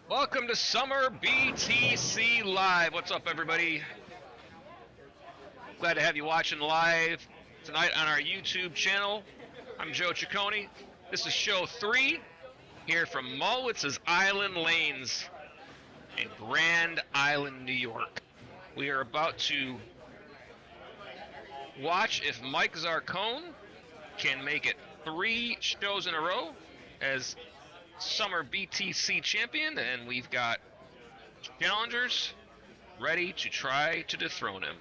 Welcome to Summer BTC Live. What's up, everybody? Glad to have you watching live tonight on our YouTube channel. I'm Joe Ciccone. This is show 3 here from Mallwitz's Island Lanes in Grand Island, New York. We are about to watch if Mike Zarcone can make it 3 shows in a row as Summer BTC champion, and we've got challengers ready to try to dethrone him.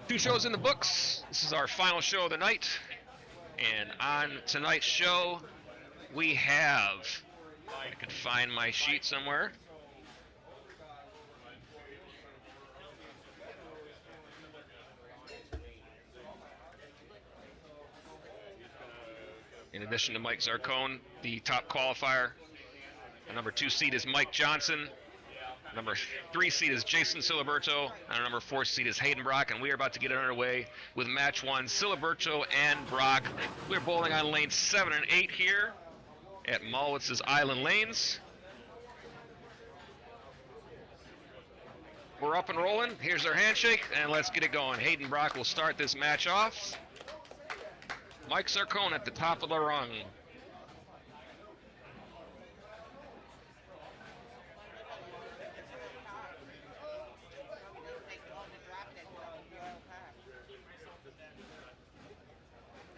Two shows in the books. This is our final show of the night, and on tonight's show we have, I can find my sheet somewhere. In addition to Mike Zarcone, the top qualifier, the number 2 seed is Mike Johnson, number 3 seed is Jason Silberto, and our number 4 seed is Hayden Brock, and we are about to get it underway with match 1, Ciliberto and Brock. We're bowling on lanes 7 and 8 here at Mallwitz's Island Lanes. We're up and rolling. Here's our handshake, and let's get it going. Hayden Brock will start this match off. Mike Zarcone at the top of the rung.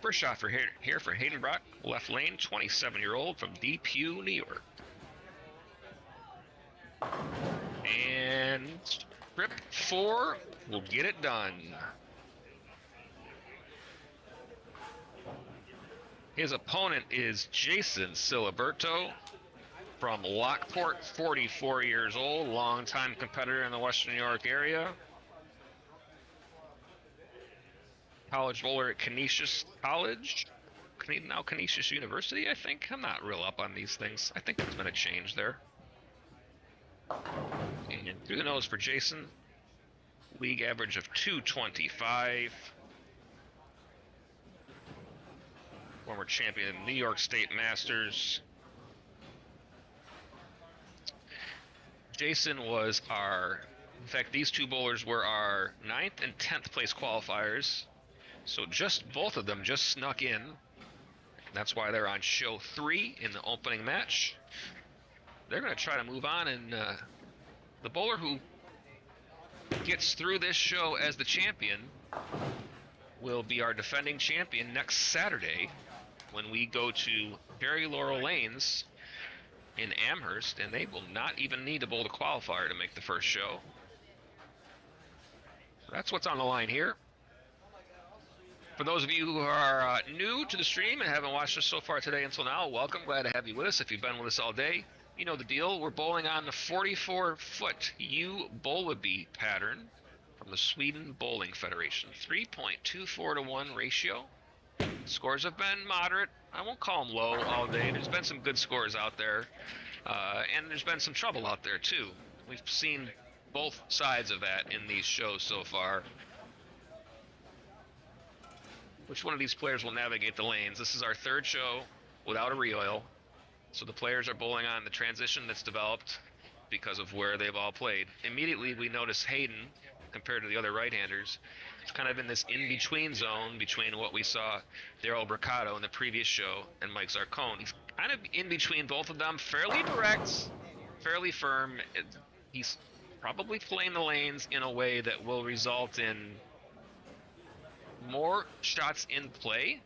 First shot for here for Hayden Brock, left lane, 27-year-old from DePue, New York. And trip 4 will get it done. His opponent is Jason Ciliberto from Lockport, 44 years old, longtime competitor in the Western New York area. College bowler at Canisius College, now Canisius University, I think. I'm not real up on these things. I think there's been a change there. And through the nose for Jason, league average of 225. Former champion of the New York State Masters. Jason was in fact, these two bowlers were our 9th and 10th place qualifiers. So both of them just snuck in. That's why they're on show 3 in the opening match. They're going to try to move on, and the bowler who gets through this show as the champion will be our defending champion next Saturday when we go to Cherry Laurel Lanes in Amherst, and they will not even need to bowl the qualifier to make the first show. So that's what's on the line here. For those of you who are new to the stream and haven't watched us so far today until now, welcome. Glad to have you with us. If you've been with us all day, you know the deal. We're bowling on the 44-foot U-Bowleby pattern from the Sweden Bowling Federation. 3.24 to 1 ratio. Scores have been moderate. I won't call them low all day. There's been some good scores out there, and there's been some trouble out there too. We've seen both sides of that in these shows so far. Which one of these players will navigate the lanes? This is our 3rd show without a re-oil, so the players are bowling on the transition that's developed because of where they've all played. Immediately we notice Hayden, compared to the other right-handers, it's kind of in this in-between zone between what we saw Daryl Bricado in the previous show and Mike Zarcone. He's kind of in between both of them, fairly direct, fairly firm. He's probably playing the lanes in a way that will result in more shots in play,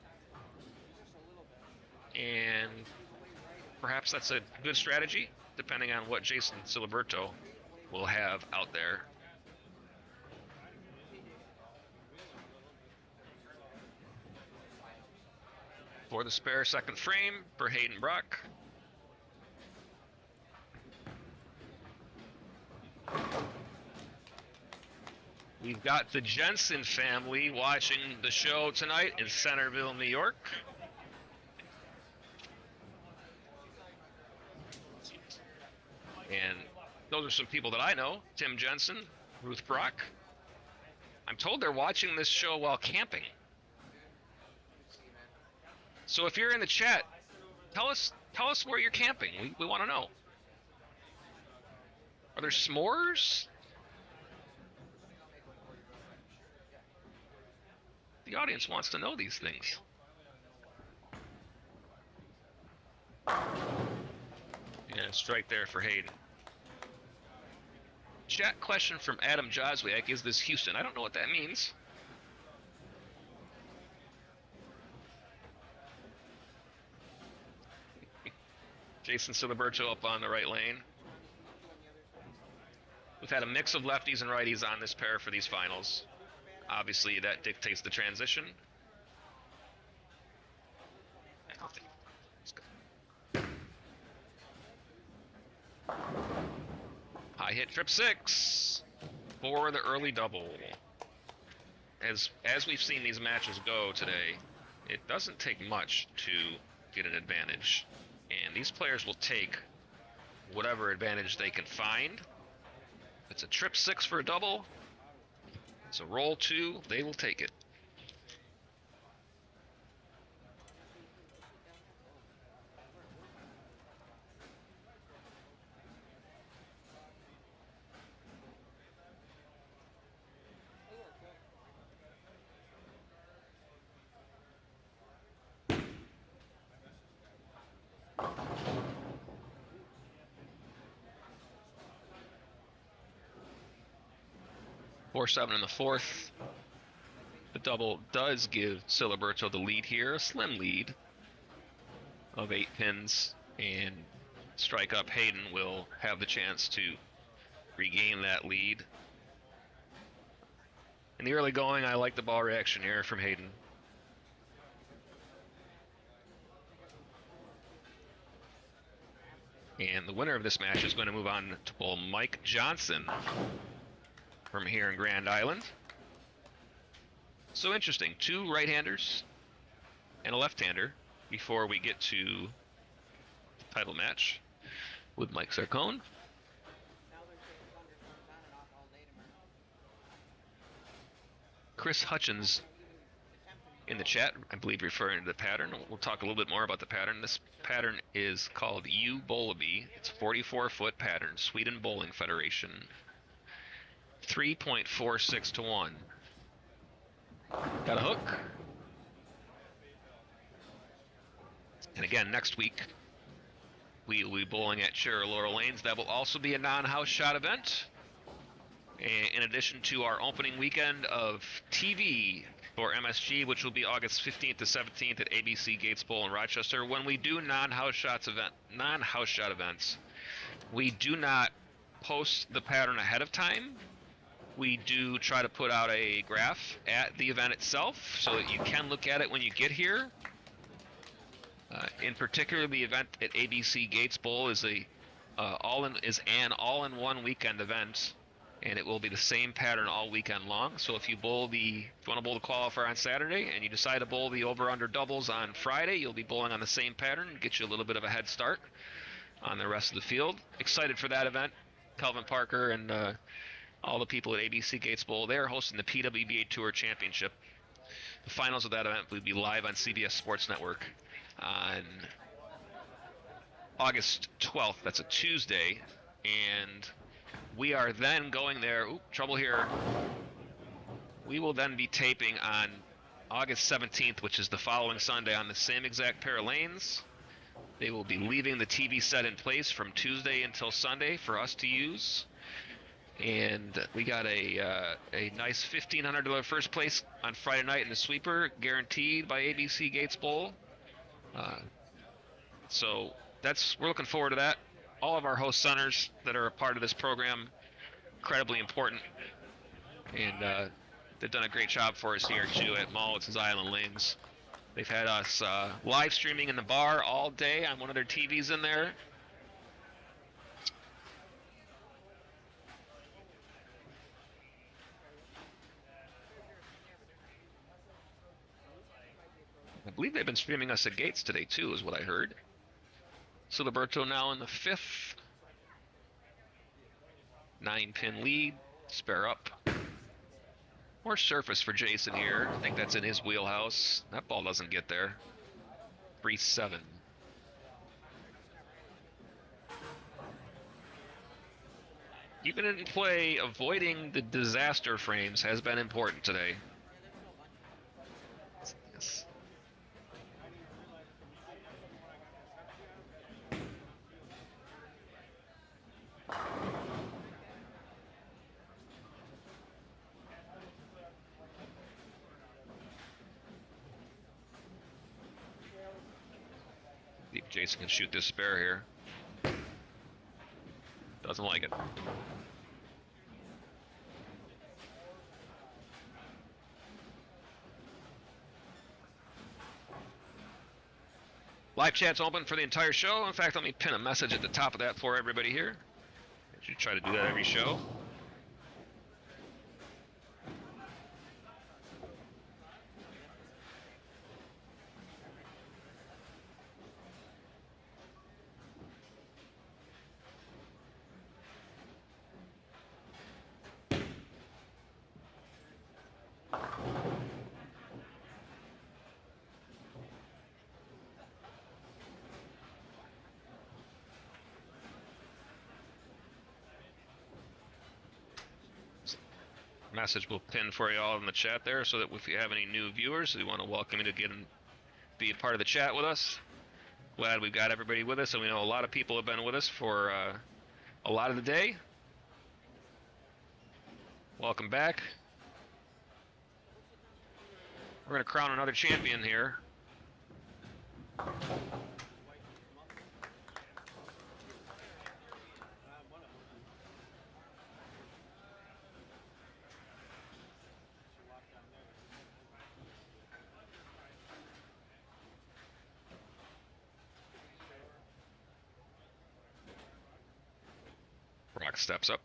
and perhaps that's a good strategy depending on what Jason Ciliberto will have out there. For the spare second frame for Hayden Brock. We've got the Jensen family watching the show tonight in Centerville, New York. And those are some people that I know. Tim Jensen, Ruth Brock. I'm told they're watching this show while camping. So if you're in the chat, tell us where you're camping. We want to know. Are there s'mores? The audience wants to know these things. Yeah, strike there for Hayden. Chat question from Adam Joswiak, is this Houston? I don't know what that means. Jason Ciliberto up on the right lane. We've had a mix of lefties and righties on this pair for these finals. Obviously, that dictates the transition. High hit trip 6 for the early double. As we've seen these matches go today, it doesn't take much to get an advantage. And these players will take whatever advantage they can find. If it's a trip 6 for a double, it's a roll 2, they will take it. Four 7 in the fourth. The double does give Ciliberto the lead here, a slim lead of 8 pins, and strike up Hayden will have the chance to regain that lead. In the early going, I like the ball reaction here from Hayden. And the winner of this match is going to move on to bowl Mike Johnson from here in Grand Island. So interesting, 2 right-handers and a left-hander before we get to the title match with Mike Zarcone. Chris Hutchins in the chat, I believe, referring to the pattern. We'll talk a little bit more about the pattern. This pattern is called U-Bowleby. It's a 44-foot pattern, Sweden Bowling Federation. 3.46 to 1. Got a hook. And again, next week, we will be bowling at Cherry Laurel Lanes. That will also be a non-house shot event. In addition to our opening weekend of TV for MSG, which will be August 15th to 17th at ABC Gates Bowl in Rochester. When we do non-house shot events, we do not post the pattern ahead of time. We do try to put out a graph at the event itself so that you can look at it when you get here. In particular, the event at ABC Gates Bowl is an all-in-one weekend event, and it will be the same pattern all weekend long. So if you want to bowl the qualifier on Saturday and you decide to bowl the over-under doubles on Friday, you'll be bowling on the same pattern, get you a little bit of a head start on the rest of the field. Excited for that event. Calvin Parker and all the people at ABC Gates Bowl, they are hosting the PWBA Tour Championship. The finals of that event will be live on CBS Sports Network on August 12th. That's a Tuesday. And we are then going there. Oop, trouble here. We will then be taping on August 17th, which is the following Sunday, on the same exact pair of lanes. They will be leaving the TV set in place from Tuesday until Sunday for us to use. And we got a nice $1,500 first place on Friday night in the sweeper, guaranteed by ABC Gates Bowl. So we're looking forward to that. All of our host centers that are a part of this program, incredibly important. And they've done a great job for us here too at Mallwitz Island Links. They've had us live streaming in the bar all day on one of their TVs in there. I believe they've been streaming us at Gates today too, is what I heard. Silberto now in the 5th. 9-pin lead. Spare up. More surface for Jason here. I think that's in his wheelhouse. That ball doesn't get there. 3-7. Even in play, avoiding the disaster frames has been important today. Yes. See if Jason can shoot this spare here. Doesn't like it. Live chat's open for the entire show. In fact, let me pin a message at the top of that for everybody here. I should try to do that every show. Message will pin for you all in the chat there, so that if you have any new viewers, we want to welcome you to get and be a part of the chat with us. Glad we've got everybody with us, and we know a lot of people have been with us for a lot of the day. Welcome back. We're going to crown another champion here. Brock steps up.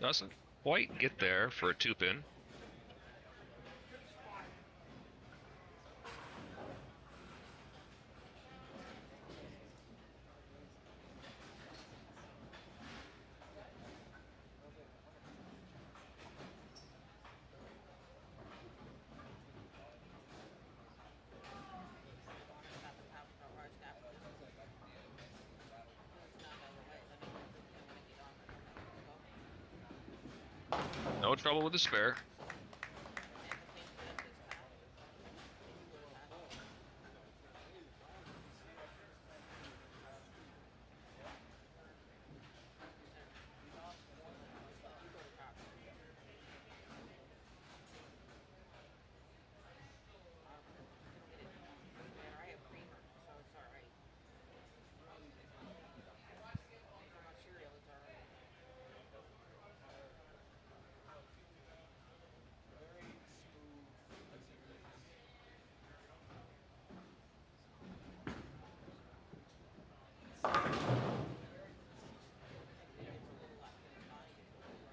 Doesn't quite get there for a 2-pin. No trouble with the spare.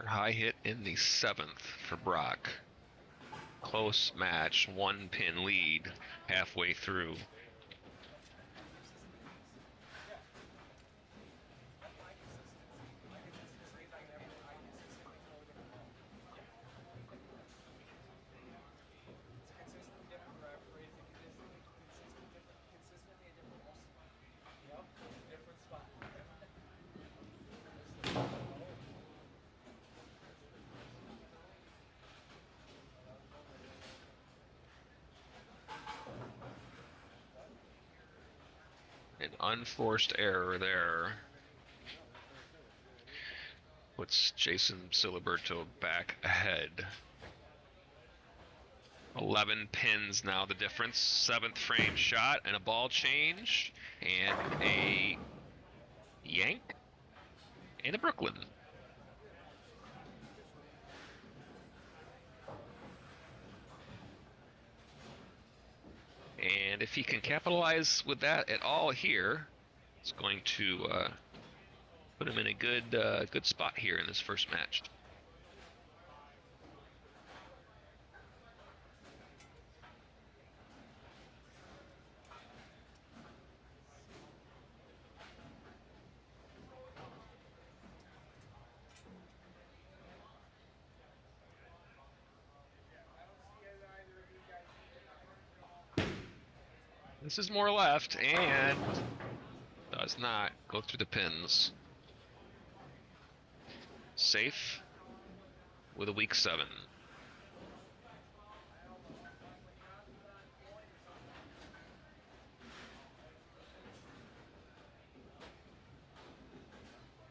High hit in the 7th for Brock. Close match, 1-pin lead halfway through. An unforced error there puts Jason Ciliberto back ahead. 11 pins now the difference. 7th frame shot and a ball change and a yank and a Brooklyn. And if he can capitalize with that at all here, it's going to put him in a good spot here in this first match. This is more left, and does not go through the pins. Safe with a weak 7.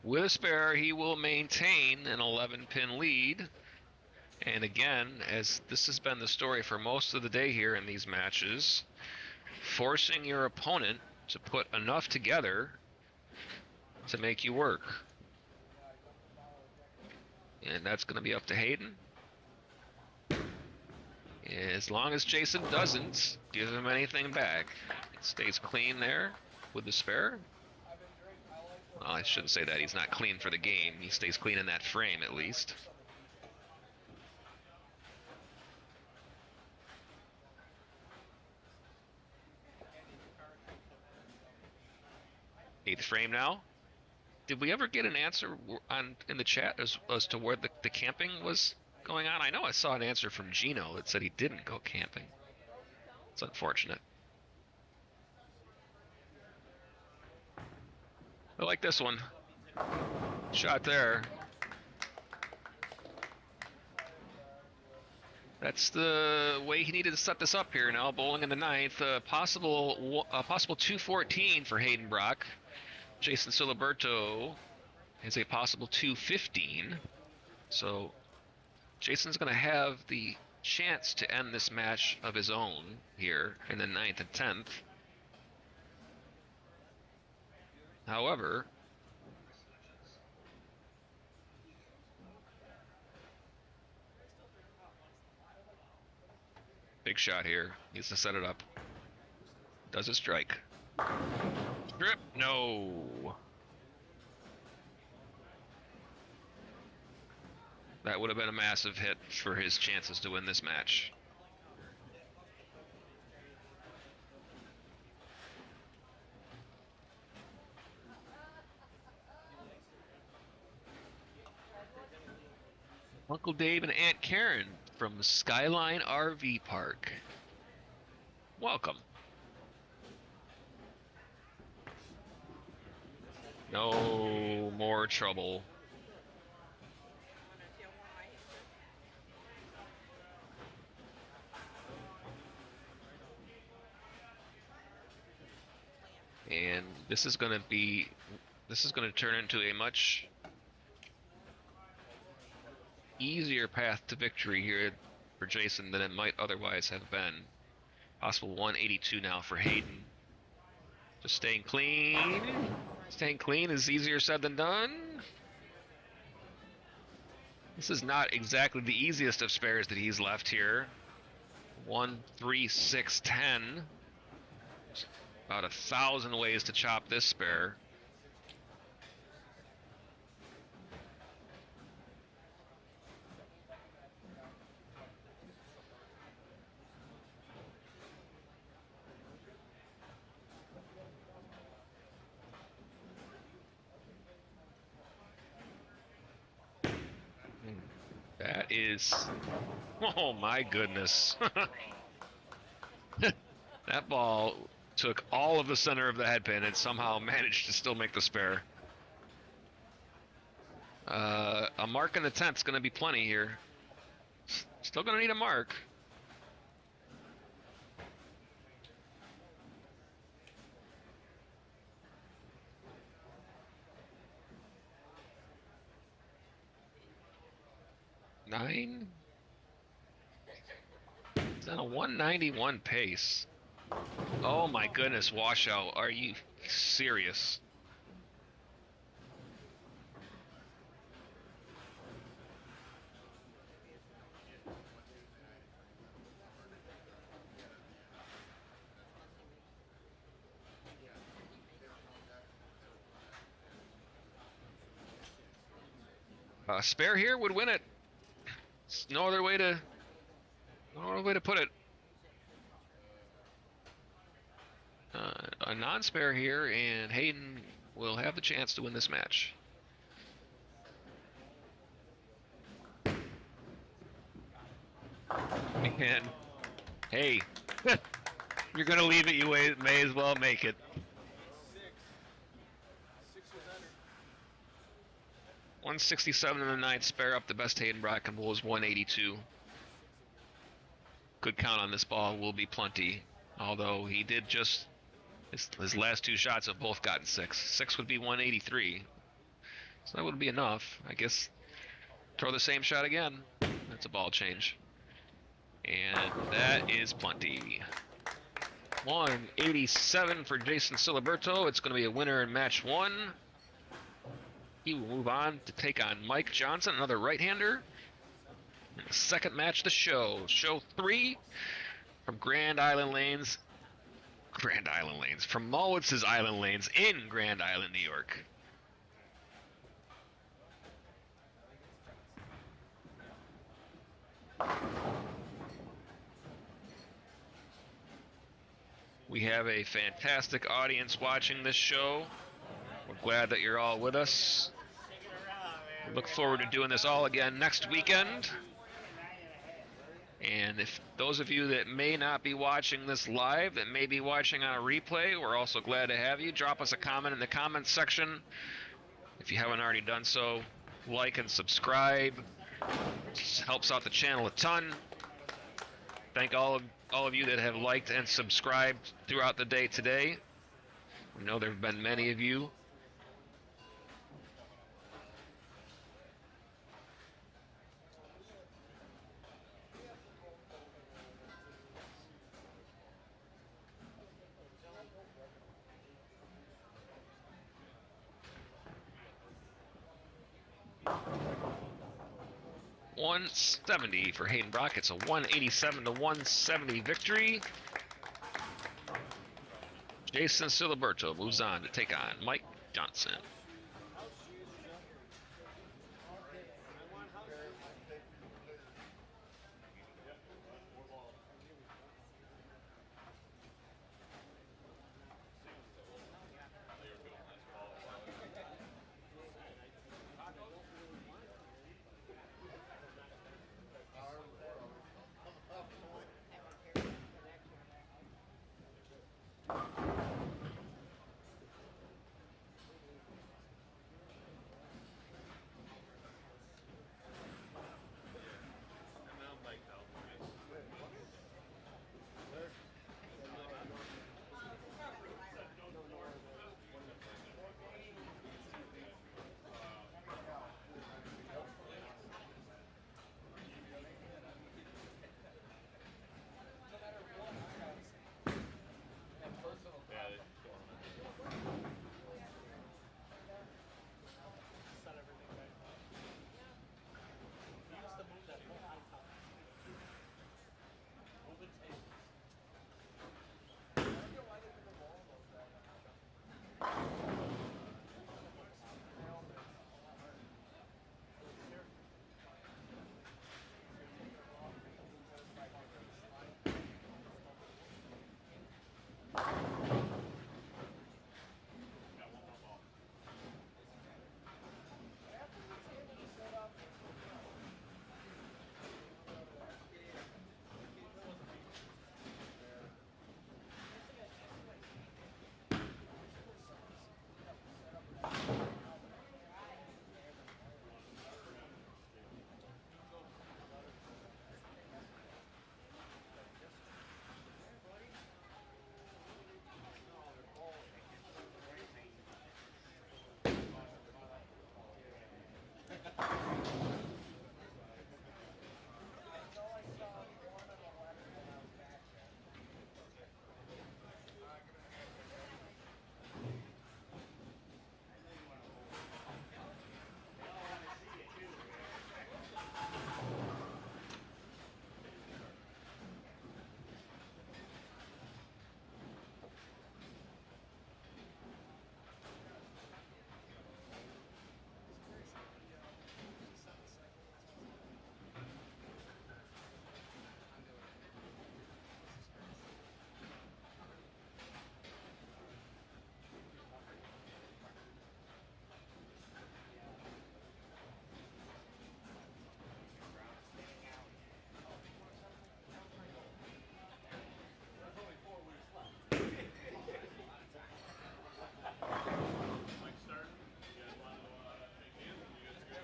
With a spare, he will maintain an 11-pin lead. And again, as this has been the story for most of the day here in these matches, forcing your opponent to put enough together to make you work. And that's going to be up to Hayden. As long as Jason doesn't give him anything back, it stays clean there with the spare. Well, I shouldn't say that. He's not clean for the game. He stays clean in that frame, at least. Eighth frame now. Did we ever get an answer in the chat as to where the camping was going on? I know I saw an answer from Gino that said he didn't go camping. It's unfortunate. I like this one. Shot there. That's the way he needed to set this up here now. Bowling in the 9th. Possible 214 for Hayden Brock. Jason Ciliberto has a possible 215. So Jason's going to have the chance to end this match of his own here in the 9th and 10th. However, big shot here. Needs to set it up. Does it strike? Strip? No. That would have been a massive hit for his chances to win this match. Uncle Dave and Aunt Karen from Skyline RV Park. Welcome. No more trouble. And this is going to turn into a much easier path to victory here for Jason than it might otherwise have been. Possible 182 now for Hayden. Just staying clean. Staying clean is easier said than done. This is not exactly the easiest of spares that he's left here. 1, 3, 6, 10. About 1,000 ways to chop this spare. That is, oh my goodness. That ball took all of the center of the headpin and somehow managed to still make the spare. A mark in the 10th is going to be plenty here. Still going to need a mark. Nine. It's on a 191 pace. Oh my goodness, washout. Are you serious? Spare here would win it. There's no other way to put it. A non-spare here, and Hayden will have the chance to win this match. And hey, You're gonna leave it. You may as well make it. 167 in the ninth. Spare up. The best Hayden Brock can bowl is 182. Good count on this ball will be plenty. Although he did just his last two shots have both gotten 6. 6 would be 183. So that would be enough. I guess throw the same shot again. That's a ball change. And that is plenty. 187 for Jason Ciliberto. It's going to be a winner in match 1. He will move on to take on Mike Johnson, another right-hander. In the second match of the show. Show 3 from Grand Island Lanes. From Mallwitz's Island Lanes in Grand Island, New York. We have a fantastic audience watching this show. We're glad that you're all with us. We look forward to doing this all again next weekend. And if those of you that may not be watching this live, that may be watching on a replay, we're also glad to have you. Drop us a comment in the comments section. If you haven't already done so, like and subscribe. It helps out the channel a ton. Thank all of you that have liked and subscribed throughout the day today. We know there have been many of you. $170 for Hayden Brock. It's a 187 to 170 victory. Jason Silberto moves on to take on Mike Johnson.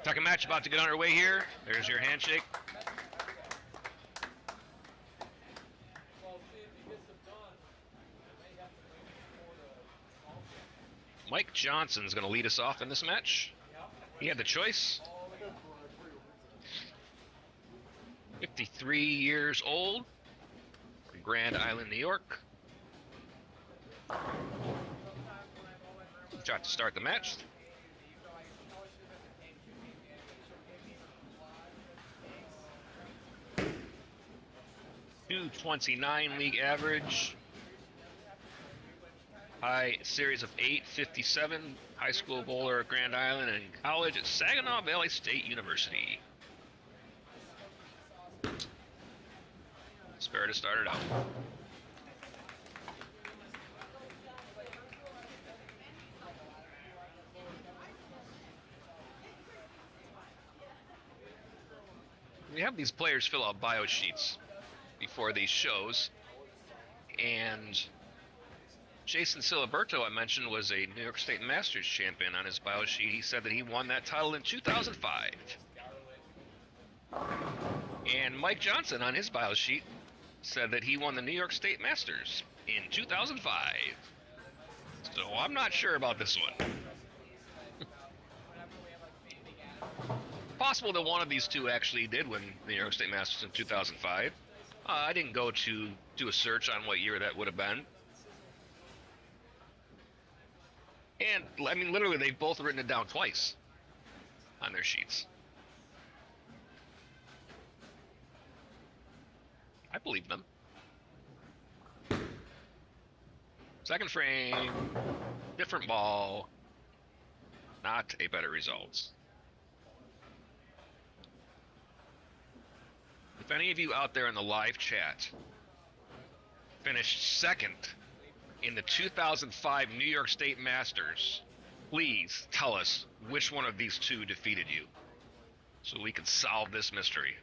Second match about to get underway here. There's your handshake. Mike Johnson's going to lead us off in this match. He had the choice. 53 years old, from Grand Island, New York. Shot to start the match. .229 league average. High series of 857. High school bowler at Grand Island and college at Saginaw Valley State University. Spare to start it out. We have these players fill out bio sheets before these shows, and Jason Ciliberto, I mentioned, was a New York State Masters champion. On his bio sheet, he said that he won that title in 2005. And Mike Johnson, on his bio sheet, said that he won the New York State Masters in 2005. So I'm not sure about this one. Possible that one of these two actually did win the New York State Masters in 2005. I didn't go to do a search on what year that would have been. And, I mean, literally, they've both written it down twice on their sheets. I believe them. Second frame, different ball, not a better result. If any of you out there in the live chat finished second in the 2005 New York State Masters, please tell us which one of these two defeated you so we can solve this mystery.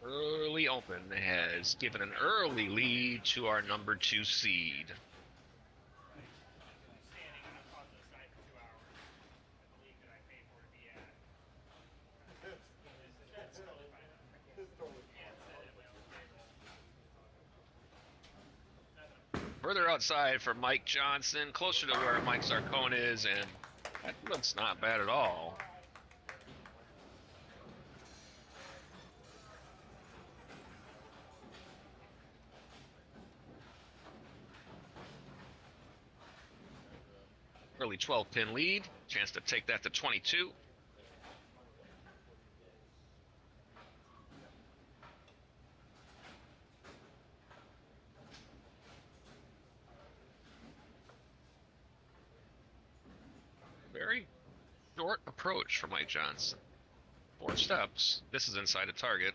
Early open has given an early lead to our number 2 seed. Further outside for Mike Johnson, closer to where Mike Zarcone is, and that looks not bad at all. Early 12-pin lead, chance to take that to 22. Very short approach for Mike Johnson. 4 steps. This is inside a target.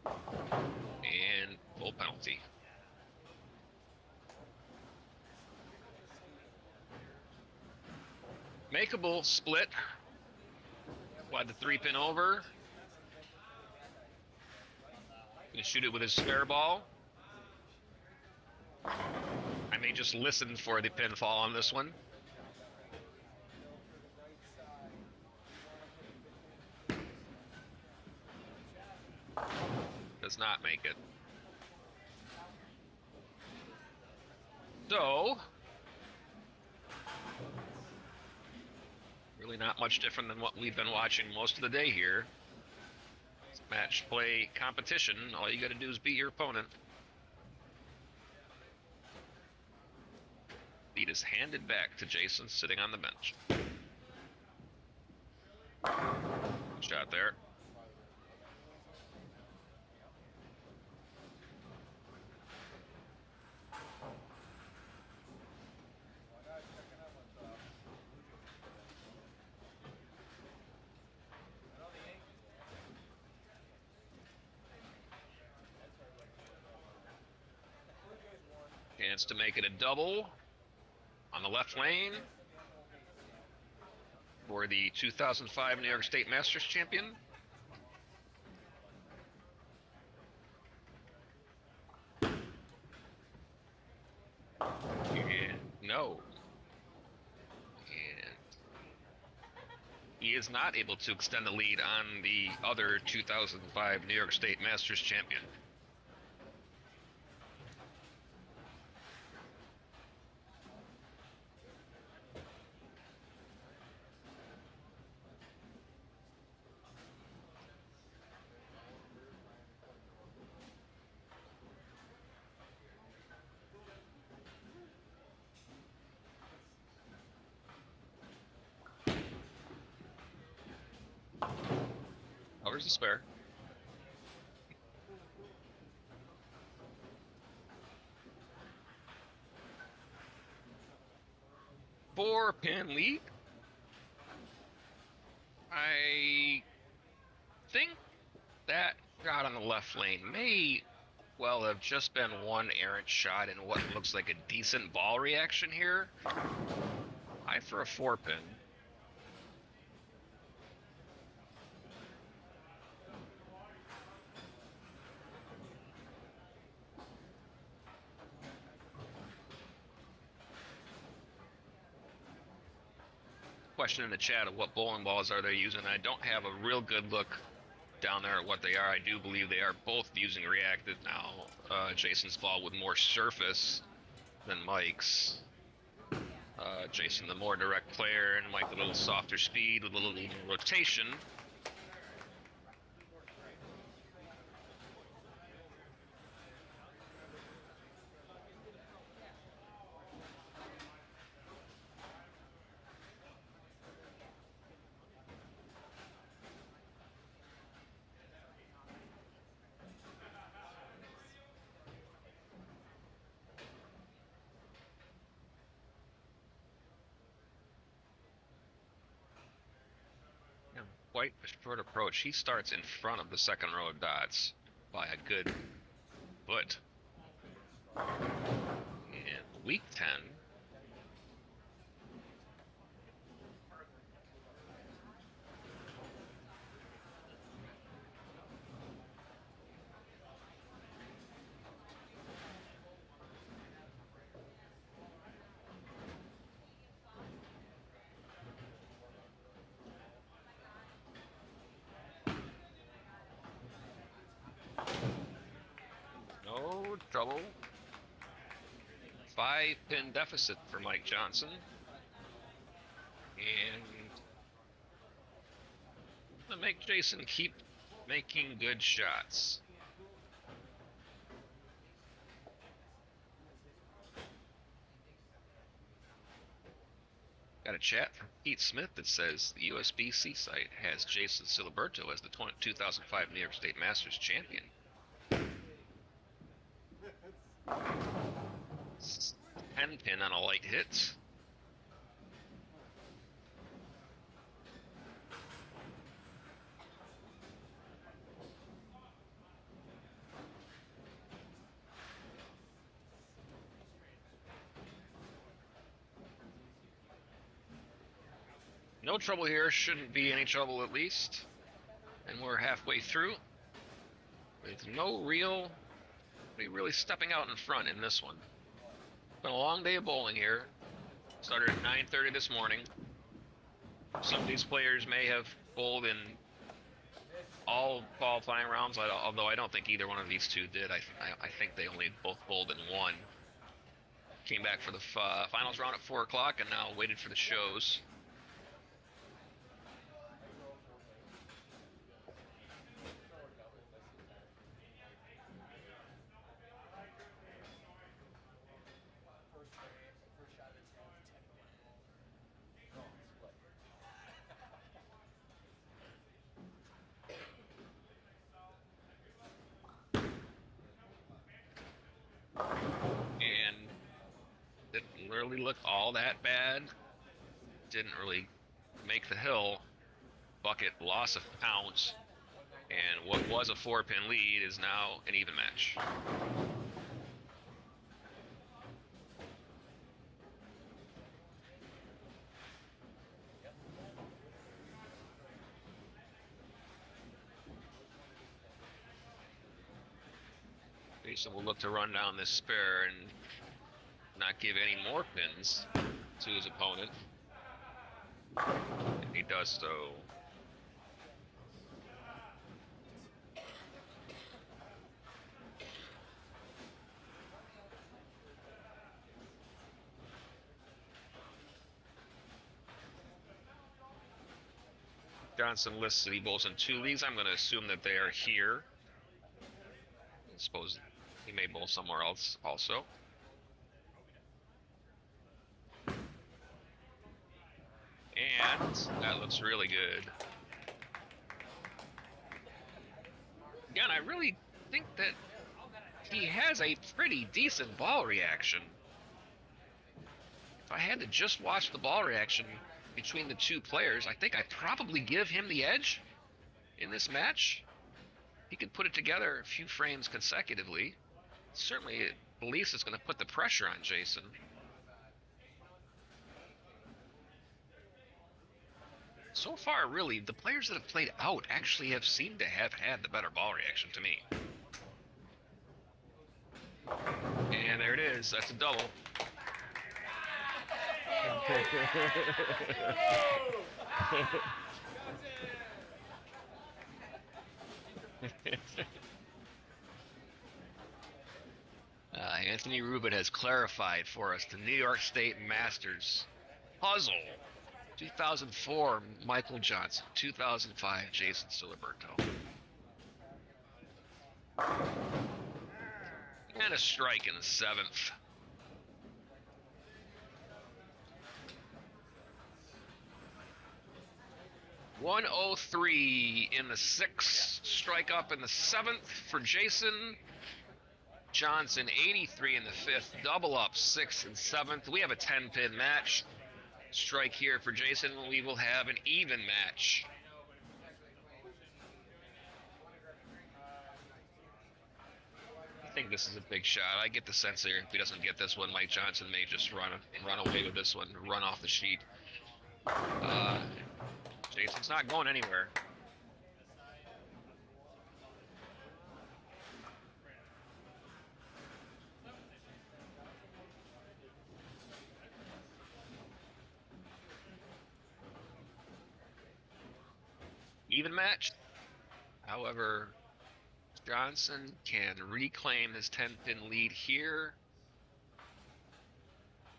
And full penalty. Makeable split. Slide the 3-pin over. Gonna shoot it with his spare ball. I may just listen for the pinfall on this one. Does not make it. So, really not much different than what we've been watching most of the day here. It's match play competition. All you got to do is beat your opponent. Lead is handed back to Jason sitting on the bench. Shot there. chance to make it a double on the left lane for the 2005 New York State Masters champion. And no. And he is not able to extend the lead on the other 2005 New York State Masters champion. Covers the spare. Four-pin lead. I think that shot on the left lane may well have just been one errant shot in what looks like a decent ball reaction here. High for a 4-pin. Question in the chat of what bowling balls are they using. I don't have a real good look down there at what they are. I do believe they are both using reactive now. Jason's ball with more surface than Mike's. Jason the more direct player, and Mike the little softer speed with a little rotation. Quite a short approach. He starts in front of the second row of dots by a good foot. And week 10. Trouble. 5-pin deficit for Mike Johnson. And to make Jason keep making good shots. Got a chat from Pete Smith that says the USB-C site has Jason Ciliberto as the 2005 New York State Masters champion. 10-pin on a light hit. No trouble here, shouldn't be any trouble at least. And we're halfway through. With no real really stepping out in front in this one. Been a long day of bowling here. Started at 9:30 this morning. Some of these players may have bowled in all qualifying rounds, although I don't think either one of these two did. I think they only both bowled in one. Came back for the finals round at 4 o'clock and now waited for the shows. Really looked all that bad. Didn't really make the hill. Bucket loss of pounds, and what was a 4-pin lead is now an even match. Jason will look to run down this spare and not give any more pins to his opponent. And he does so. Johnson lists that he bowls in 2 leagues. I'm going to assume that they are here. I suppose he may bowl somewhere else also. And that looks really good. Again, I really think that he has a pretty decent ball reaction. If I had to just watch the ball reaction between the 2 players, I think I'd probably give him the edge in this match. He could put it together a few frames consecutively. Certainly, at least it's going to put the pressure on Jason. So far, really, the players that have played out actually have seemed to have had the better ball reaction to me. And there it is. That's a double. Anthony Rubin has clarified for us the New York State Masters puzzle. 2004, Michael Johnson. 2005, Jason Ciliberto. And a strike in the 7th. .103 in the 6th, strike up in the 7th for Jason. Johnson 83 in the 5th, double up 6th and 7th. We have a 10-pin match. Strike here for Jason. We will have an even match. I think this is a big shot. I get the sense here if he doesn't get this one, Mike Johnson may just run away with this one, run off the sheet. Jason's not going anywhere. Even match. However, Johnson can reclaim his 10-pin lead here.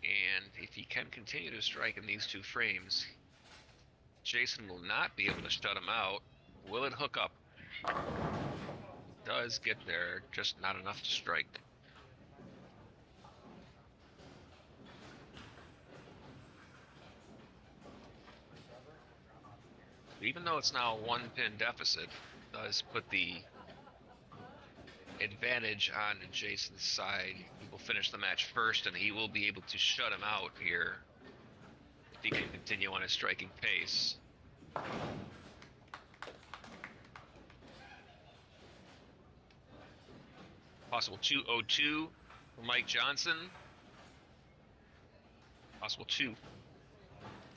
And if he can continue to strike in these 2 frames, Jason will not be able to shut him out. Will it hook up? It does get there, just not enough to strike. Even though it's now a 1-pin deficit, it does put the advantage on Jason's side. He will finish the match first, and he will be able to shut him out here if he can continue on his striking pace. Possible 2-0-2 for Mike Johnson. Possible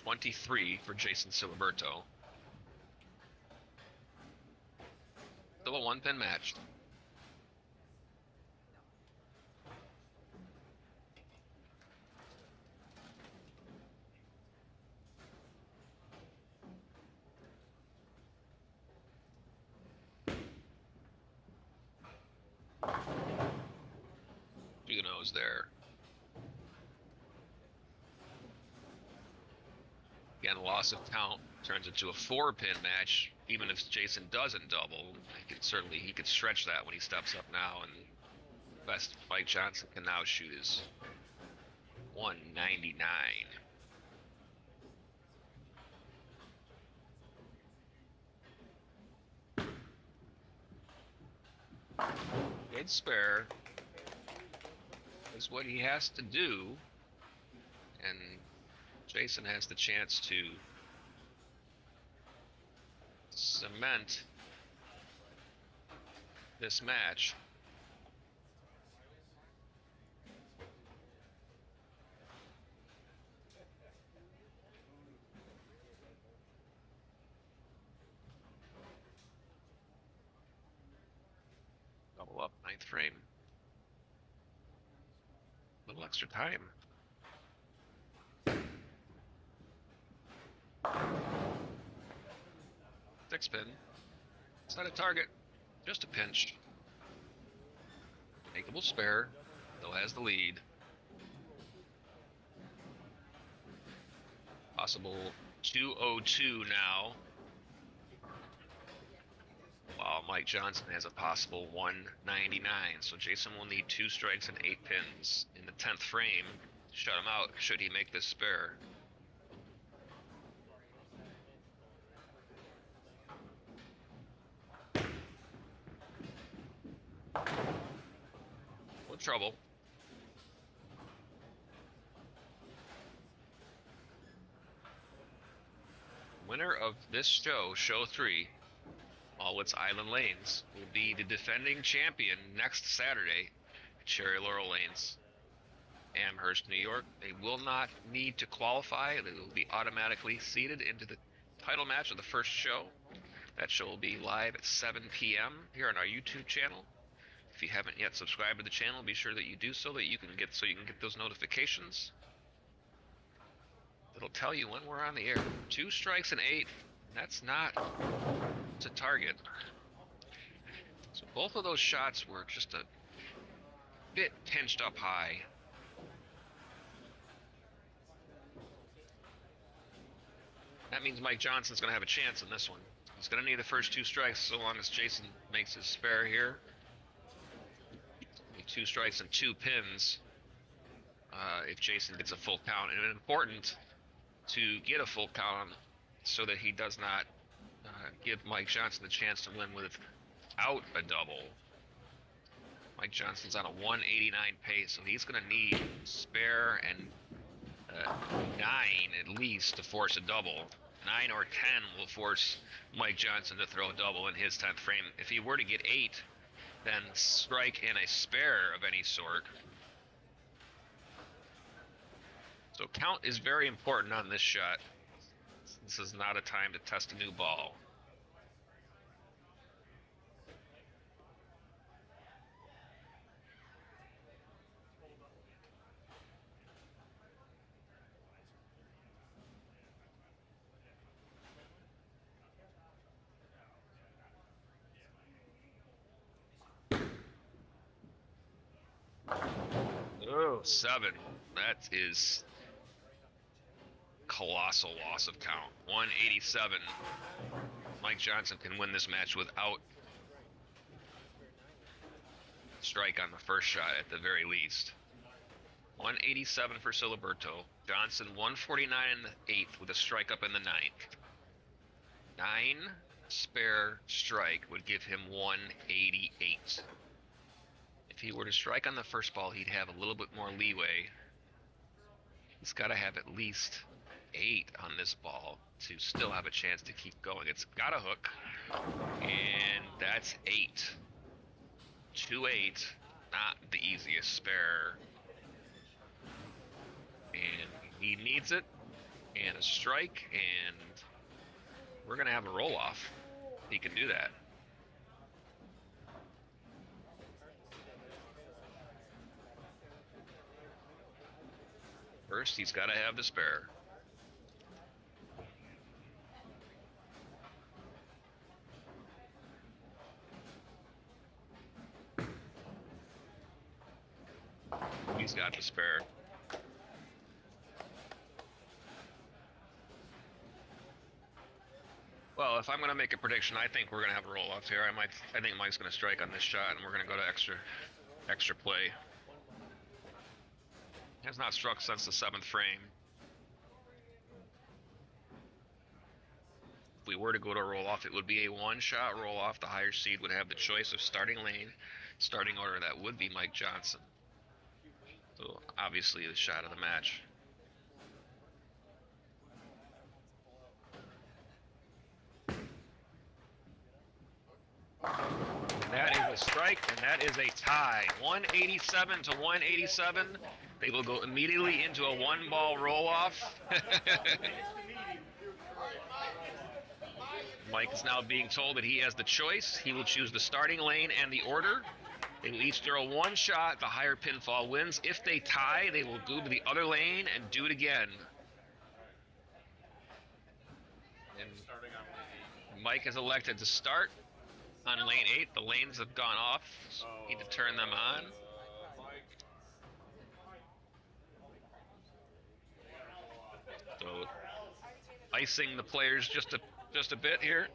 2-23 for Jason Silberto. Still a 1-pin match. Huguenot's there. Again, loss of count turns into a 4-pin match. Even if Jason doesn't double, he could stretch that when he steps up now, and best Mike Johnson can now shoot is 199. Good spare is what he has to do, and Jason has the chance to cement this match. Double up, 9th frame. extra time. Six pin. It's not a target, just a pinch. Makeable spare, still has the lead. Possible 202 now. While Mike Johnson has a possible 199. So Jason will need 2 strikes and 8 pins in the 10th frame to shut him out should he make this spare. No trouble. Winner of this show, Show 3, Mallwitz Island Lanes, will be the defending champion next Saturday at Cherry Laurel Lanes, Amherst, New York. They will not need to qualify. They will be automatically seeded into the title match of the first show. That show will be live at 7 p.m. here on our YouTube channel. If you haven't yet subscribed to the channel, be sure that you do so that you can get those notifications. It'll tell you when we're on the air. 2 strikes and 8. That's not to target. So both of those shots were just a bit pinched up high. That means Mike Johnson's going to have a chance in this one. He's going to need the first 2 strikes so long as Jason makes his spare here. 2 strikes and 2 pins if Jason gets a full count. And it's important to get a full count so that he does not give Mike Johnson the chance to win without a double. Mike Johnson's on a 189 pace, so he's going to need spare and 9 at least to force a double. 9 or 10 will force Mike Johnson to throw a double in his 10th frame. If he were to get 8, then strike and a spare of any sort. So count is very important on this shot. This is not a time to test a new ball. Oh, 7. That is colossal loss of count. 187. Mike Johnson can win this match without strike on the first shot at the very least. 187 for Ciliberto. Johnson 149 in the 8th with a strike up in the 9th. 9 spare strike would give him 188. If he were to strike on the first ball, he'd have a little bit more leeway. He's got to have at least 8 on this ball to still have a chance to keep going. It's got a hook, and that's 8. 2-8, not the easiest spare. And he needs it, and a strike, and we're going to have a roll-off. He can do that. First, he's got to have the spare. He's got the spare. Well, if I'm going to make a prediction, I think we're going to have a roll-off here. I think Mike's going to strike on this shot, and we're going to go to extra play. Has not struck since the 7th frame. If we were to go to a roll-off, it would be a 1-shot roll-off. The higher seed would have the choice of starting lane, starting order. That would be Mike Johnson. So obviously the shot of the match. That is a strike, and that is a tie. 187 to 187. They will go immediately into a 1-ball roll-off. Mike is now being told that he has the choice. He will choose the starting lane and the order. They will each throw one shot. The higher pinfall wins. If they tie, they will go to the other lane and do it again. And Mike has elected to start on lane 8. The lanes have gone off. So need to turn them on. So icing the players just a bit here.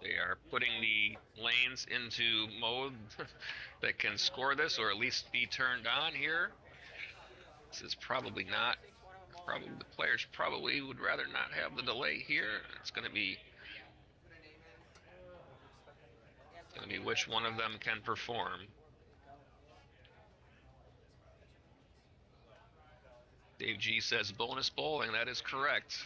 They are putting the lanes into mode that can score this, or at least be turned on here. This is probably not. Probably the players probably would rather not have the delay here. It's going to be which one of them can perform. Dave G says bonus bowling. That is correct.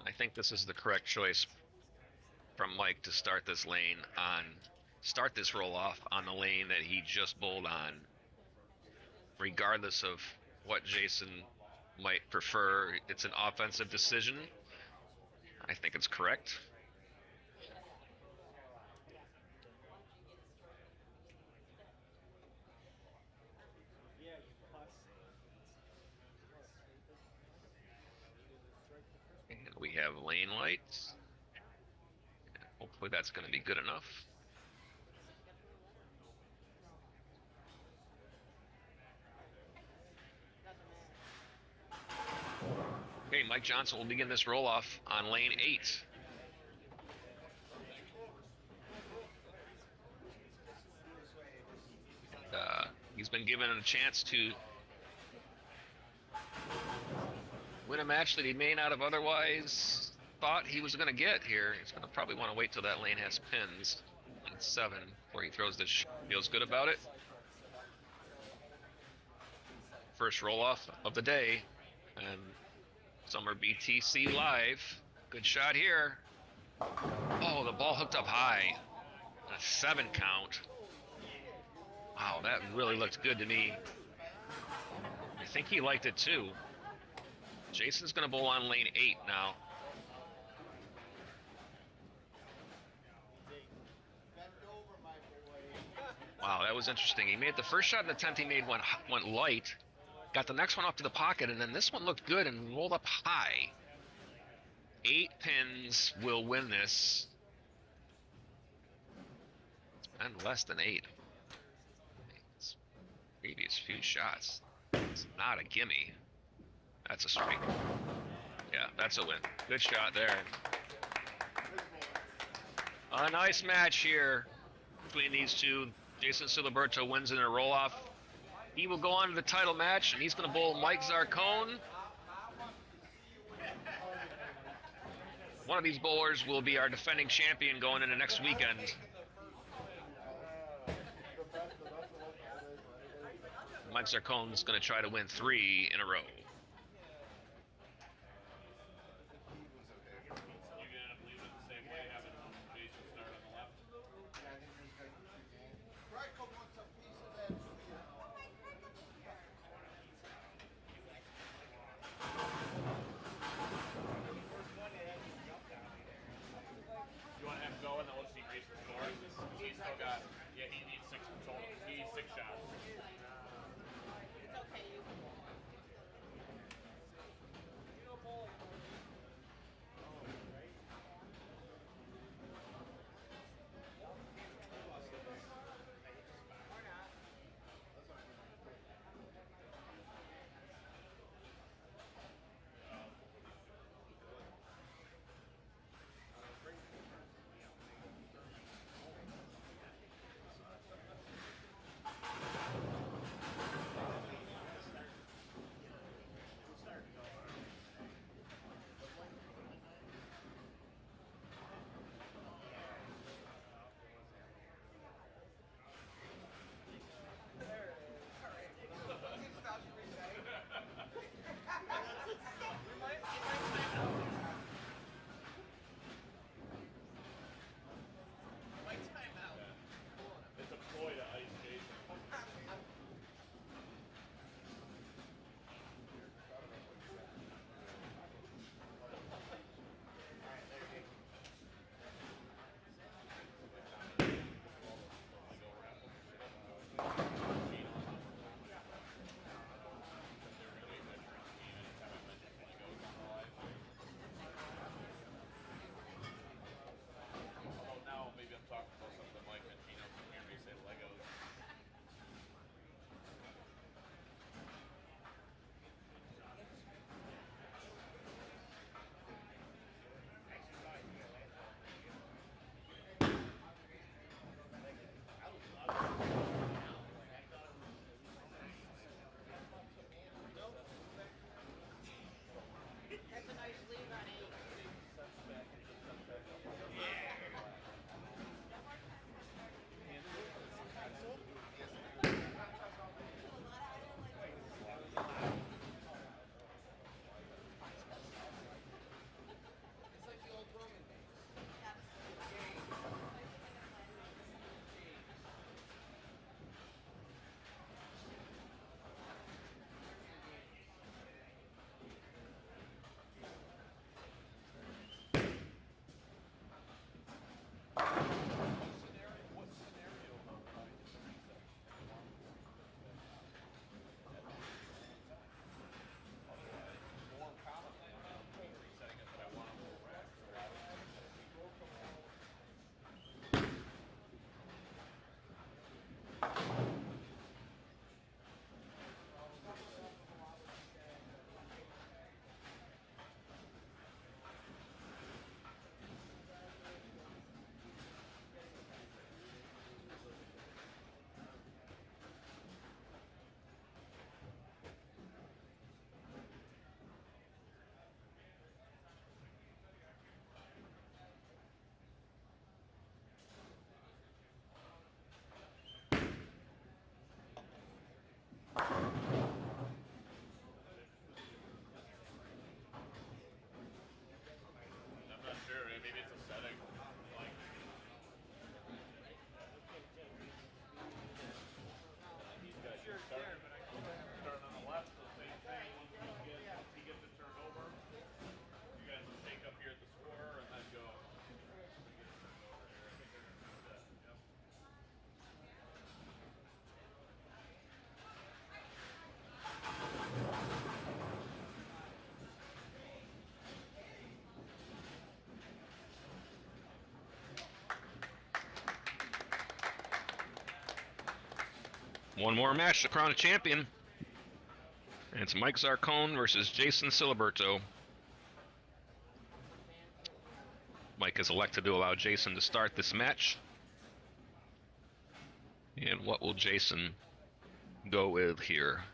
I think this is the correct choice from Mike to start this roll off on the lane that he just bowled on, regardless of what Jason might prefer. It's an offensive decision. I think it's correct. And we have lane lights. Hopefully that's going to be good enough. Okay, Mike Johnson will begin this roll-off on lane 8. He's been given a chance to win a match that he may not have otherwise thought he was going to get here. He's going to probably want to wait till that lane has pins. Lane 7 before he throws this. Feels good about it. First roll-off of the day. And Summer BTC live. Good shot here. Oh, the ball hooked up high. A 7 count. Wow, that really looked good to me. I think he liked it too. Jason's going to bowl on lane 8 now. Wow, that was interesting. He made the first shot in the 10th he made went light. Got the next one up to the pocket, and then this one looked good and rolled up high. 8 pins will win this. And less than 8. Previous few shots. It's not a gimme. That's a strike. Yeah, that's a win. Good shot there. A nice match here between these two. Jason Ciliberto wins in a roll-off. He will go on to the title match, and he's going to bowl Mike Zarcone. One of these bowlers will be our defending champion going into next weekend. Mike Zarcone is going to try to win 3 in a row. One more match to crown a champion. And it's Mike Zarcone versus Jason Ciliberto. Mike has elected to allow Jason to start this match. And what will Jason go with here?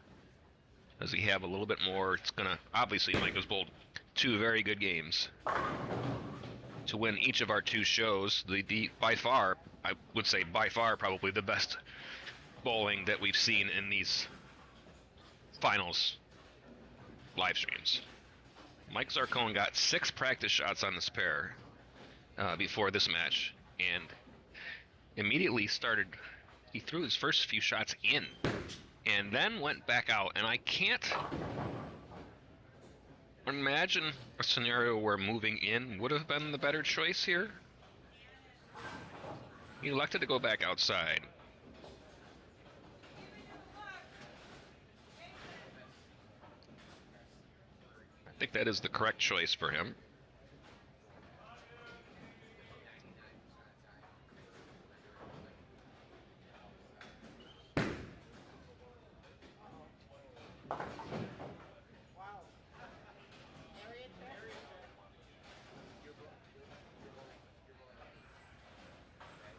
Does he have a little bit more? It's gonna, obviously Mike has bowled two very good games to win each of our two shows. The by far, I would say by far probably the best bowling that we've seen in these finals live streams. Mike Zarcone got 6 practice shots on this pair before this match, and immediately started, he threw his first few shots in and then went back out, and I can't imagine a scenario where moving in would have been the better choice here. He elected to go back outside. I think that is the correct choice for him.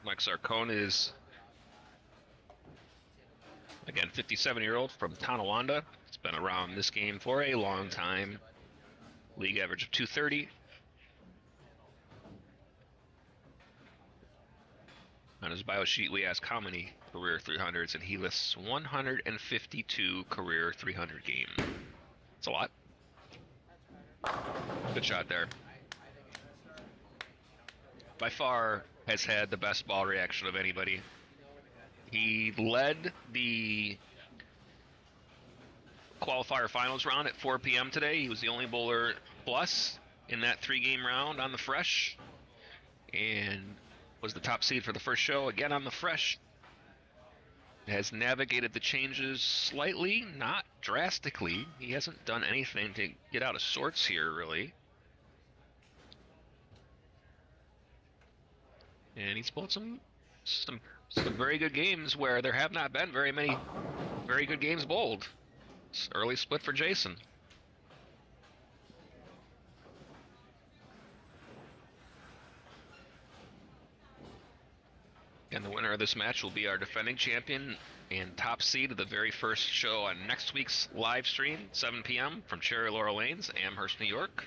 Mike Zarcone is, again, 57-year-old from Tonawanda. He's been around this game for a long time. League average of 230. On his bio sheet, we ask how many career 300s, and he lists 152 career 300 game. It's a lot. Good shot there. By far has had the best ball reaction of anybody. He led the qualifier finals round at 4 p.m. today. He was the only bowler plus in that 3-game round on the fresh, and was the top seed for the first show, again on the fresh. Has navigated the changes slightly, not drastically. He hasn't done anything to get out of sorts here, really. And he's bowled some very good games where there have not been very many very good games bowled. It's early split for Jason. And the winner of this match will be our defending champion and top seed of the very first show on next week's live stream, 7 p.m. from Cherry Laurel Lanes, Amherst, New York.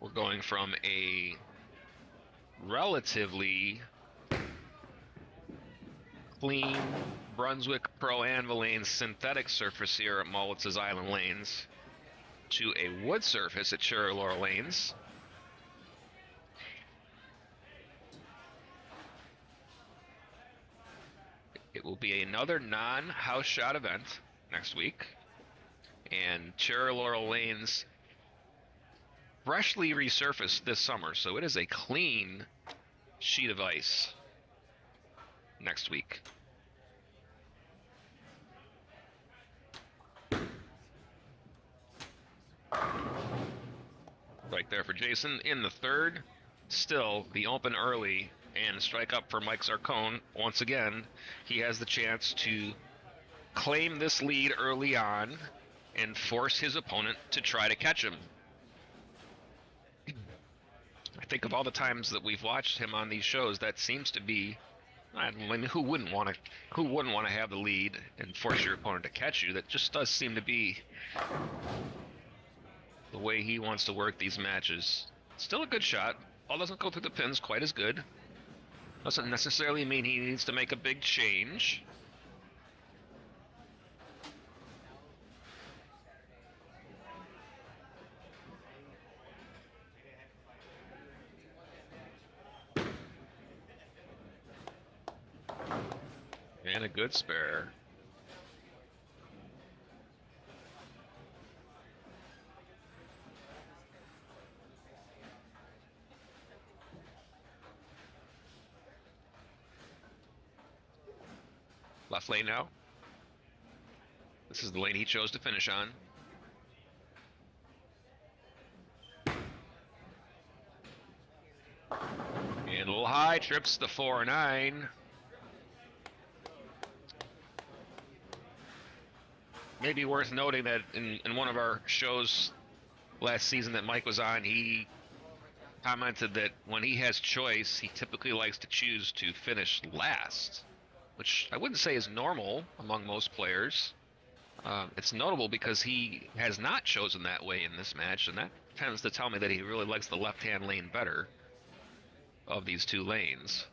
We're going from a relatively clean Brunswick Pro Anvil Lanes synthetic surface here at Mallwitz's Island Lanes to a wood surface at Cherry Laurel Lanes. It will be another non-house shot event next week, and Cherry Laurel Lanes freshly resurfaced this summer, so it is a clean sheet of ice next week. Right there for Jason in the third. Still the open early and strike up for Mike Zarcone. Once again, he has the chance to claim this lead early on and force his opponent to try to catch him. I think of all the times that we've watched him on these shows, that seems to be, I mean, who wouldn't want to have the lead and force your opponent to catch you? That just does seem to be the way he wants to work these matches. Still a good shot. Ball doesn't go through the pins quite as good. Doesn't necessarily mean he needs to make a big change. And a good spare. Left lane now. This is the lane he chose to finish on. And a little high, trips the 4-9. Maybe worth noting that in one of our shows last season that Mike was on, he commented that when he has choice, he typically likes to choose to finish last, which I wouldn't say is normal among most players. It's notable because he has not chosen that way in this match, and that tends to tell me that he really likes the left-hand lane better of these two lanes.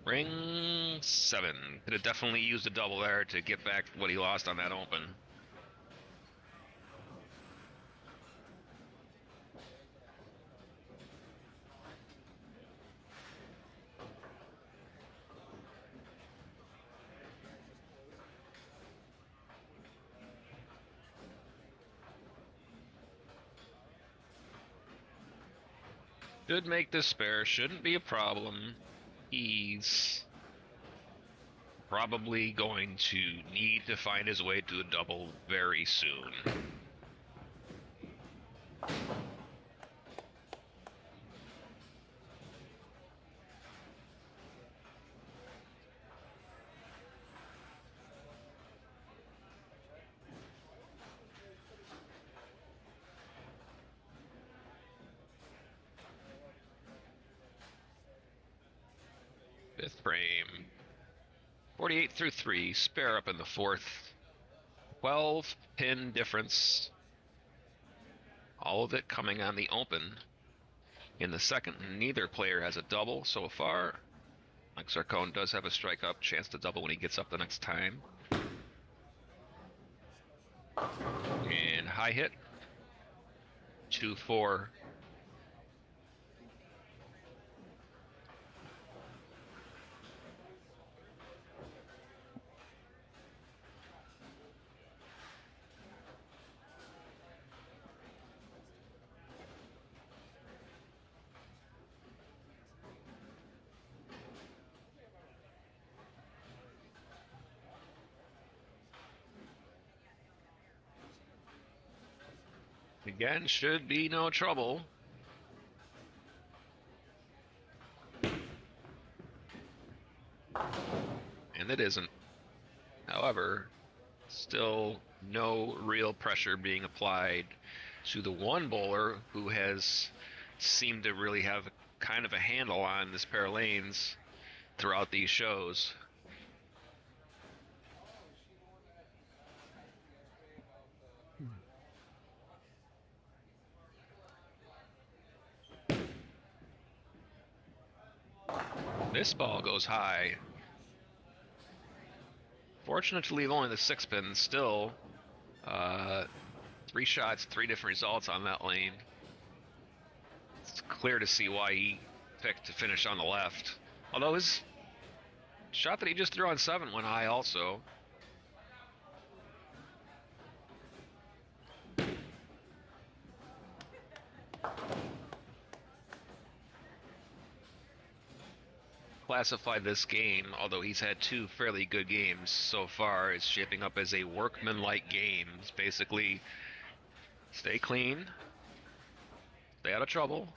Ring 7. Could have definitely used a double there to get back what he lost on that open. Should make this spare, shouldn't be a problem. He's probably going to need to find his way to a double very soon. Fifth frame. 48 through 3, spare up in the fourth. 12 pin difference. All of it coming on the open. In the second, neither player has a double so far. Like Zarcone does have a strike up, chance to double when he gets up the next time. And high hit. 2-4. Again, should be no trouble. And it isn't. However, still no real pressure being applied to the one bowler who has seemed to really have kind of a handle on this pair of lanes throughout these shows. This ball goes high. Fortunate to leave only the 6-pin. Still, 3 shots, 3 different results on that lane. It's clear to see why he picked to finish on the left. Although his shot that he just threw on 7 went high also. Classified this game, although he's had 2 fairly good games so far, is shaping up as a workman-like game. It's basically stay clean, stay out of trouble,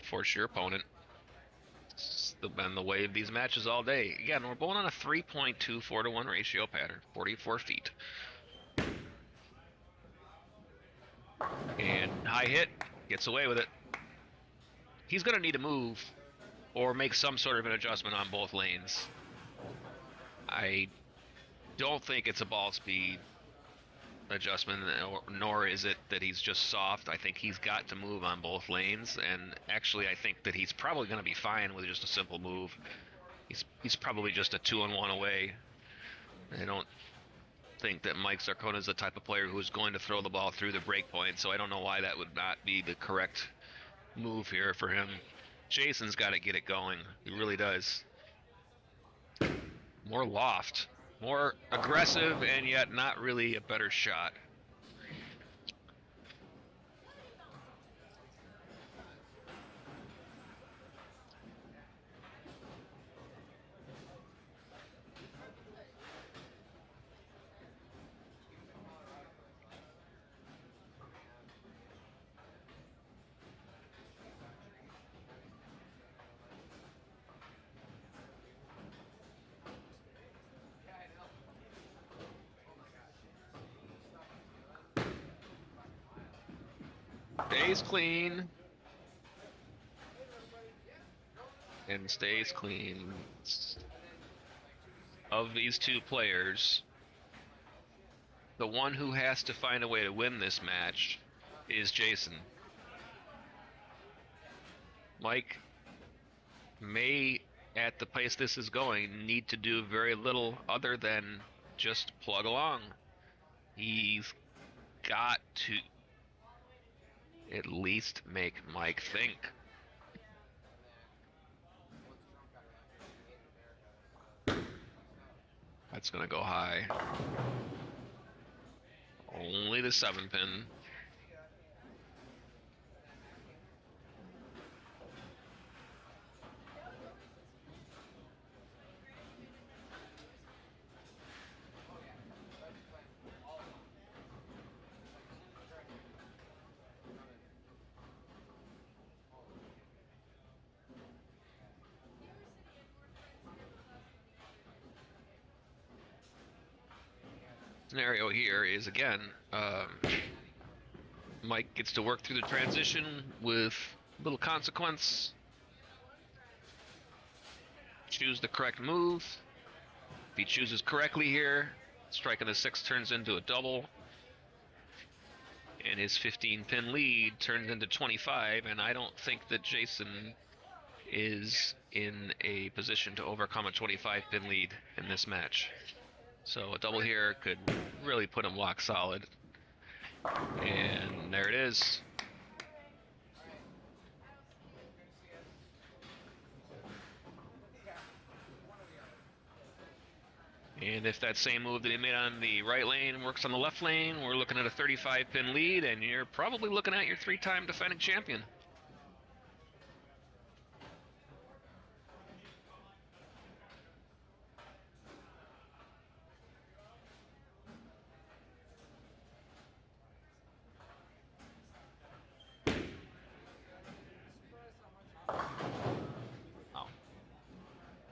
force your opponent. It's been the way of these matches all day. Again, we're bowling on a 3.24 to 1 ratio pattern, 44 feet. And high hit, gets away with it. He's going to need to move or make some sort of an adjustment on both lanes. I don't think it's a ball speed adjustment, nor is it that he's just soft. I think he's got to move on both lanes, and actually I think that he's probably going to be fine with just a simple move. He's probably just a 2-on-1 away. I don't think that Mike Zarcone is the type of player who's going to throw the ball through the break point, so I don't know why that would not be the correct move here for him. Jason's got to get it going. He really does. More loft, more aggressive, and yet not really a better shot. Stays clean. And stays clean. Of these 2 players, the one who has to find a way to win this match is Jason. Mike may, at the pace this is going, need to do very little other than just plug along. He's got to at least make Mike think. That's gonna go high. Only the 7-pin. Scenario here is, again, Mike gets to work through the transition with little consequence. Choose the correct move. If he chooses correctly here, striking the 6 turns into a double. And his 15-pin lead turns into 25, and I don't think that Jason is in a position to overcome a 25-pin lead in this match. So a double here could really put him lock solid. And there it is. And if that same move that he made on the right lane works on the left lane, we're looking at a 35-pin lead, and you're probably looking at your 3-time defending champion.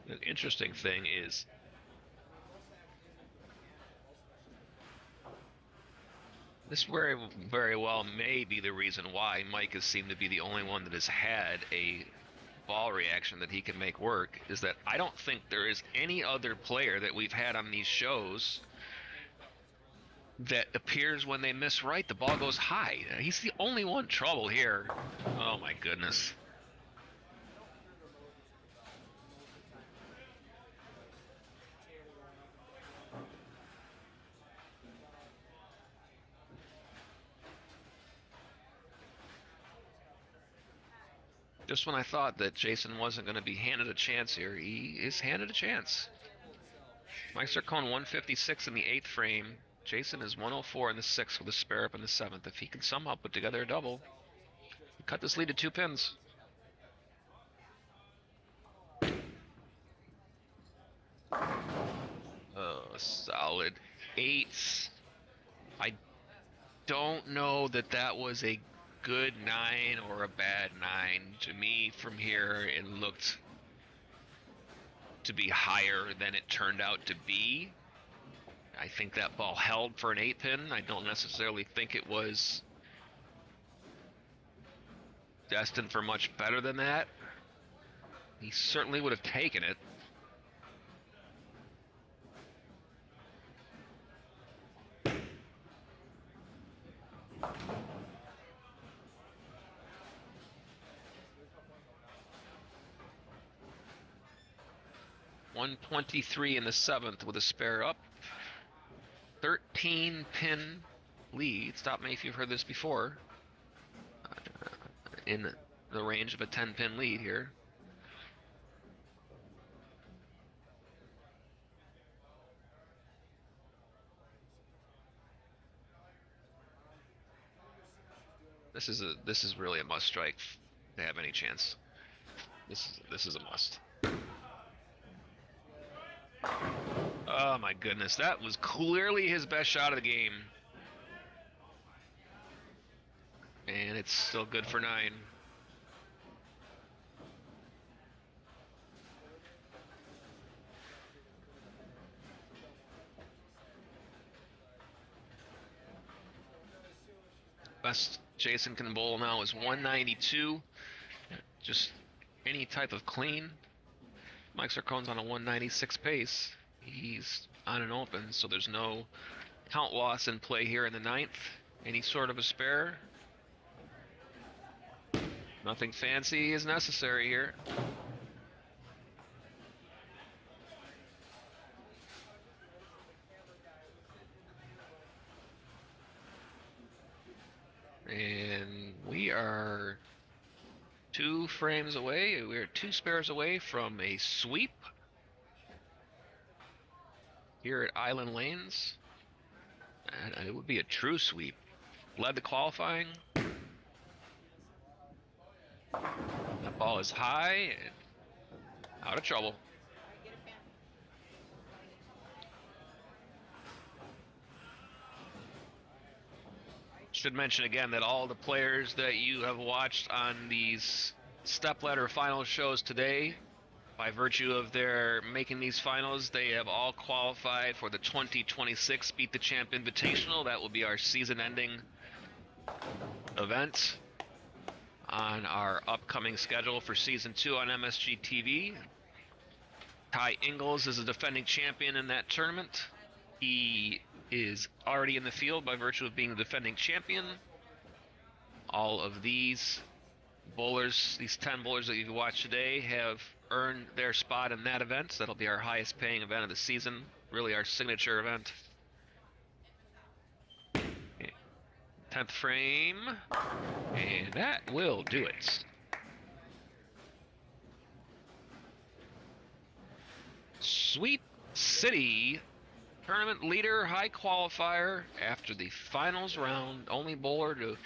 The interesting thing is This very, very well may be the reason why Mike has seemed to be the only one that has had a ball reaction that he can make work, is that I don't think there is any other player that we've had on these shows that appears when they miss right, the ball goes high. He's the only one trouble here. Oh my goodness. Just when I thought that Jason wasn't going to be handed a chance here, he is handed a chance. Mike Zarcone 156 in the 8th frame. Jason is 104 in the 6th with a spare up in the 7th. If he can somehow put together a double, cut this lead to 2 pins. Solid 8s. I don't know that that was a good 9 or a bad 9. To me, from here, it looked to be higher than it turned out to be. I think that ball held for an 8-pin. I don't necessarily think it was destined for much better than that. He certainly would have taken it. .123 in the 7th with a spare up. 13-pin lead. Stop me if you've heard this before. In the range of a 10-pin lead here. This is really a must strike to have any chance. This is a must. Oh my goodness, that was clearly his best shot of the game. And it's still good for 9. Best Jason can bowl now is 192. Just any type of clean. Mike Zarcone's on a 196 pace. He's on an open, so there's no count loss in play here in the 9th. Any sort of a spare. Nothing fancy is necessary here. And we are 2 frames away. We are 2 spares away from a sweep here at Island Lanes. And it would be a true sweep. Led the qualifying. That ball is high and out of trouble. Should mention again that all the players that you have watched on these Stepladder final shows today, by virtue of their making these finals, they have all qualified for the 2026 Beat the Champ Invitational. That will be our season-ending event on our upcoming schedule for Season 2 on MSG TV. Ty Ingles is a defending champion in that tournament. He is already in the field by virtue of being the defending champion. All of these bowlers, these 10 bowlers that you've watched today, have earned their spot in that event. So that'll be our highest paying event of the season, really our signature event. 10th frame, and that will do it. Sweep City tournament leader, high qualifier after the finals round. Only bowler to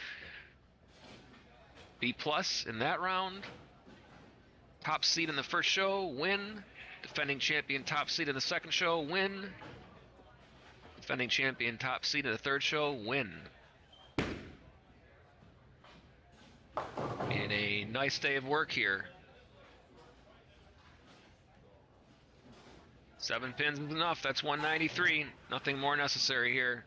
B+ in that round. Top seed in the first show, win. Defending champion, top seed in the second show, win. Defending champion, top seed in the third show, win. And a nice day of work here. 7 pins is enough. That's 193. Nothing more necessary here.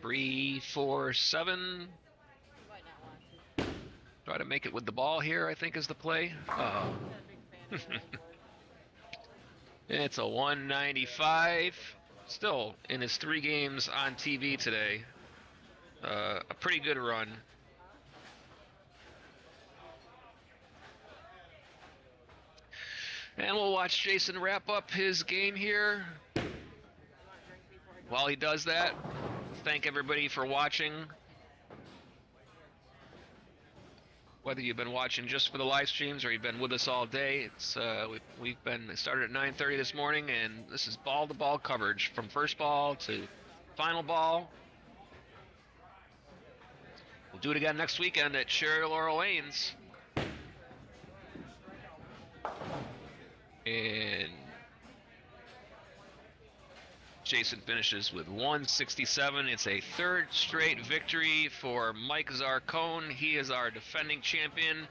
3, 4, 7. Try to make it with the ball here, I think is the play. Oh. It's a 195. Still, in his 3 games on TV today, a pretty good run. And we'll watch Jason wrap up his game here. While he does that, thank everybody for watching. Whether you've been watching just for the live streams or you've been with us all day, it's we've been started at 9:30 this morning, and this is ball-to-ball coverage from first ball to final ball. We'll do it again next weekend at Cherry Laurel Lanes. And Jason finishes with 167. It's a 3rd straight victory for Mike Zarcone. He is our defending champion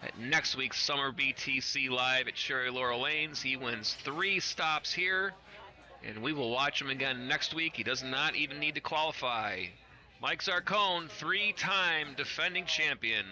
at next week's Summer BTC Live at Cherry Laurel Lanes. He wins 3 stops here, and we will watch him again next week. He does not even need to qualify. Mike Zarcone, 3-time defending champion.